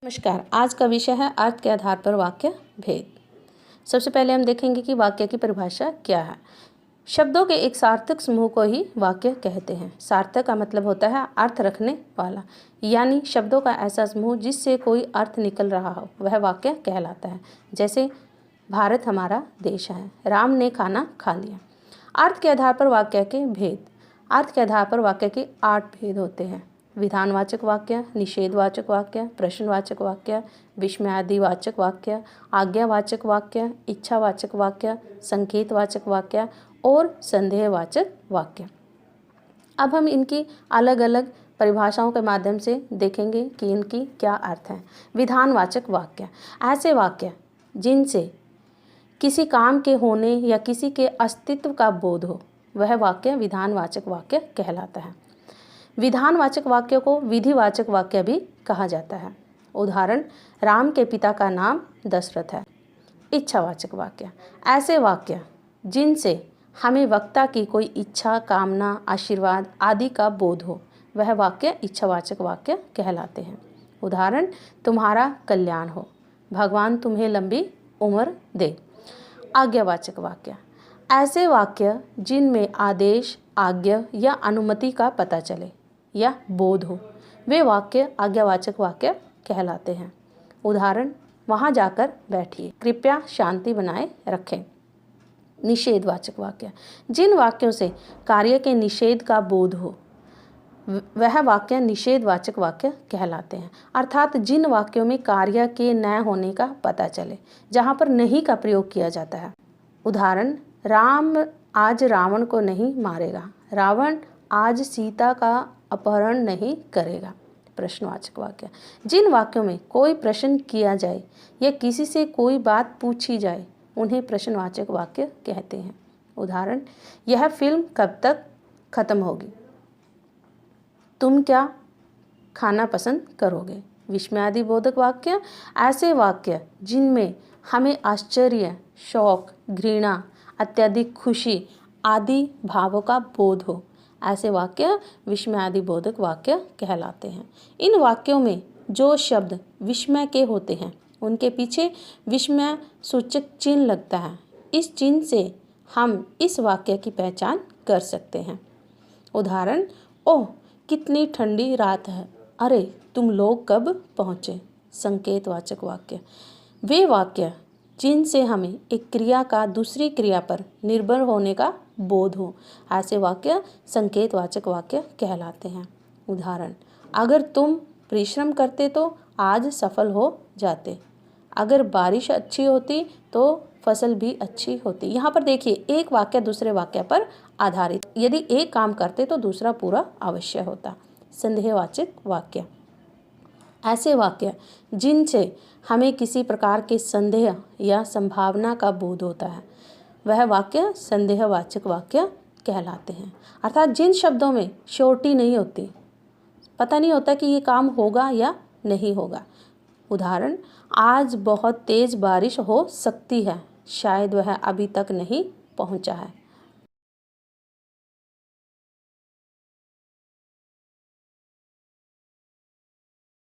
नमस्कार। आज का विषय है अर्थ के आधार पर वाक्य भेद। सबसे पहले हम देखेंगे कि वाक्य की परिभाषा क्या है। शब्दों के एक सार्थक समूह को ही वाक्य कहते हैं। सार्थक का मतलब होता है अर्थ रखने वाला, यानी शब्दों का ऐसा समूह जिससे कोई अर्थ निकल रहा हो, वह वाक्य कहलाता है। जैसे भारत हमारा देश है, राम ने खाना खा लिया। अर्थ के आधार पर वाक्य के भेद। अर्थ के आधार पर वाक्य के 8 भेद होते हैं। विधानवाचक वाक्य, निषेधवाचक वाक्य, प्रश्नवाचक वाक्य, विस्मयादिवाचक वाक्य, आज्ञावाचक वाक्य, इच्छावाचक वाक्य, संकेतवाचक वाक्य और संदेहवाचक वाक्य। अब हम इनकी अलग अलग परिभाषाओं के माध्यम से देखेंगे कि इनकी क्या अर्थ है। विधानवाचक वाक्य, ऐसे वाक्य जिनसे किसी काम के होने या किसी के अस्तित्व का बोध हो, वह वाक्य विधानवाचक वाक्य कहलाता है। विधानवाचक वाक्य को विधिवाचक वाक्य भी कहा जाता है। उदाहरण, राम के पिता का नाम दशरथ है। इच्छावाचक वाक्य, ऐसे वाक्य जिनसे हमें वक्ता की कोई इच्छा, कामना, आशीर्वाद आदि का बोध हो, वह वाक्य इच्छावाचक वाक्य कहलाते हैं। उदाहरण, तुम्हारा कल्याण हो, भगवान तुम्हें लंबी उम्र दे। आज्ञावाचक वाक्य, ऐसे वाक्य जिनमें आदेश, आज्ञा या अनुमति का पता चले या बोध हो, वे वाक्य आज्ञावाचक वाक्य कहलाते हैं। उदाहरण, वहाँ जाकर बैठिए, कृपया शांति बनाए रखें। निषेधवाचक वाक्य, जिन वाक्यों से कार्य के निषेध का बोध हो, वह वाक्य निषेधवाचक वाक्य कहलाते हैं। अर्थात जिन वाक्यों में कार्य के न होने का पता चले, जहाँ पर नहीं का प्रयोग किया जाता है। उदाहरण, राम आज रावण को नहीं मारेगा, रावण आज सीता का अपहरण नहीं करेगा। प्रश्नवाचक वाक्य, जिन वाक्यों में कोई प्रश्न किया जाए या किसी से कोई बात पूछी जाए, उन्हें प्रश्नवाचक वाक्य कहते हैं। उदाहरण, यह फिल्म कब तक खत्म होगी, तुम क्या खाना पसंद करोगे। विस्मयादिबोधक वाक्य, ऐसे वाक्य जिनमें हमें आश्चर्य, शौक, घृणा, अत्यधिक खुशी आदि भावों का बोध हो, ऐसे वाक्य विस्मयादिबोधक वाक्य कहलाते हैं। इन वाक्यों में जो शब्द विस्मय के होते हैं, उनके पीछे विस्मय सूचक चिन्ह लगता है। इस चिन्ह से हम इस वाक्य की पहचान कर सकते हैं। उदाहरण, ओह कितनी ठंडी रात है, अरे तुम लोग कब पहुँचे। संकेतवाचक वाक्य, वे वाक्य जिनसे हमें एक क्रिया का दूसरी क्रिया पर निर्भर होने का बोध हो, ऐसे वाक्य संकेतवाचक वाक्य कहलाते हैं। उदाहरण, अगर तुम परिश्रम करते तो आज सफल हो जाते, अगर बारिश अच्छी होती तो फसल भी अच्छी होती। यहाँ पर देखिए, एक वाक्य दूसरे वाक्य पर आधारित, यदि एक काम करते तो दूसरा पूरा अवश्य होता। संदेहवाचक वाक्य, ऐसे वाक्य जिनसे हमें किसी प्रकार के संदेह या संभावना का बोध होता है, वह वाक्य संदेहवाचक वाक्य कहलाते हैं। अर्थात जिन शब्दों में श्योरिटी नहीं होती, पता नहीं होता कि ये काम होगा या नहीं होगा। उदाहरण, आज बहुत तेज बारिश हो सकती है, शायद वह अभी तक नहीं पहुंचा है।